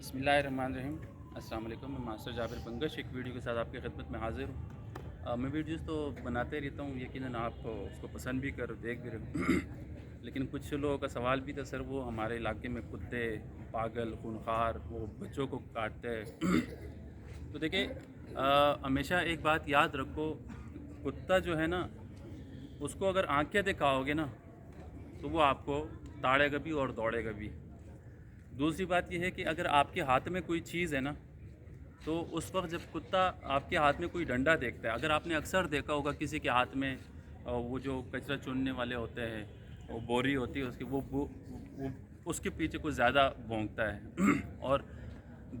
बिस्मिल्लाहिर्रहमानिर्रहीम। अस्सलाम वालेकुम। मैं मास्टर जाबिर पंगश एक वीडियो के साथ आपकी खिदमत में हाज़िर हूँ। मैं वीडियोस तो बनाते रहता हूँ, यकीनन आप उसको पसंद भी कर देख भी रहे हो लेकिन कुछ लोगों का सवाल भी था, सर वो हमारे इलाके में कुत्ते पागल खूंखार वो बच्चों को काटते हैं तो देखिए, हमेशा एक बात याद रखो, कुत्ता जो है ना, उसको अगर आंखें दिखाओगे ना तो वो आपको ताड़ेगा भी और दौड़ेगा भी। दूसरी बात यह है कि अगर आपके हाथ में कोई चीज़ है ना, तो उस वक्त जब कुत्ता आपके हाथ में कोई डंडा देखता है, अगर आपने अक्सर देखा होगा किसी के हाथ में वो जो कचरा चुनने वाले होते हैं, वो बोरी होती है उसकी, वो उसके पीछे कुछ ज़्यादा भौंकता है और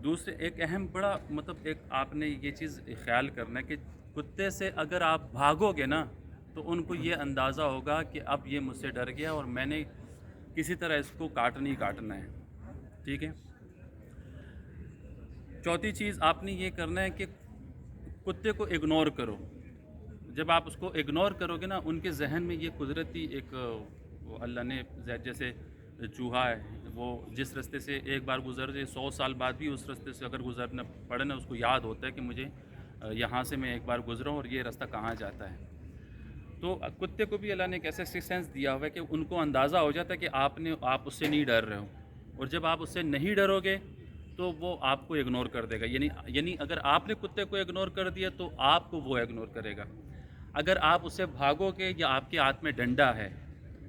दूसरे एक अहम बड़ा मतलब एक आपने ये चीज़ ख्याल करना है कि कुत्ते से अगर आप भागोगे ना तो उनको ये अंदाज़ा होगा कि अब ये मुझसे डर गया और मैंने किसी तरह इसको काटना ही काटना है। ठीक है। चौथी चीज़ आपने ये करना है कि कुत्ते को इग्नोर करो। जब आप उसको इग्नोर करोगे ना, उनके जहन में ये कुदरती एक वो अल्लाह ने जैसे चूहा है, वो जिस रास्ते से एक बार गुजर जाए 100 साल बाद भी उस रास्ते से अगर गुजरना पड़े ना, उसको याद होता है कि मुझे यहाँ से मैं एक बार गुजरा हूँ और ये रास्ता कहाँ जाता है। तो कुत्ते को भी अल्लाह ने एक ऐसा सिक्स सेंस दिया हुआ है कि उनको अंदाज़ा हो जाता है कि आप उससे नहीं डर रहे हो, और जब आप उससे नहीं डरोगे तो वो आपको इग्नोर कर देगा। यानी यानी अगर आपने कुत्ते को इग्नोर कर दिया तो आपको वो इग्नोर करेगा। अगर आप उससे भागोगे या आपके हाथ में डंडा है,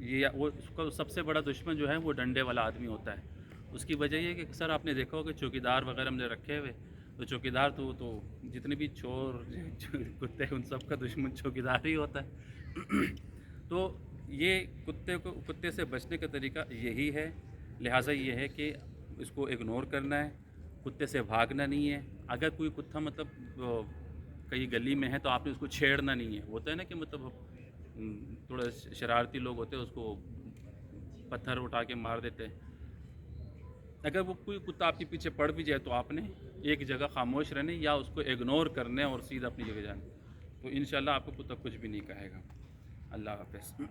ये वो उसका सबसे बड़ा दुश्मन जो है वो डंडे वाला आदमी होता है। उसकी वजह ये है कि सर आपने देखा होगा चौकीदार वगैरह हमने रखे हुए, तो चौकीदार तो जितने भी चोर कुत्ते उन सब का दुश्मन चौकीदार ही होता है तो ये कुत्ते से बचने का तरीका यही है। लिहाजा ये है कि इसको इग्नोर करना है, कुत्ते से भागना नहीं है। अगर कोई कुत्ता मतलब कहीं गली में है तो आपने उसको छेड़ना नहीं है। होता है ना कि मतलब थोड़ा शरारती लोग होते हैं, उसको पत्थर उठा के मार देते हैं। अगर वो कोई कुत्ता आपके पीछे पड़ भी जाए तो आपने एक जगह खामोश रहने या उसको इग्नोर करने और सीधा अपनी जगह जाना, तो इंशाल्लाह आपको कुत्ता कुछ भी नहीं कहेगा। अल्लाह हाफ़िज़।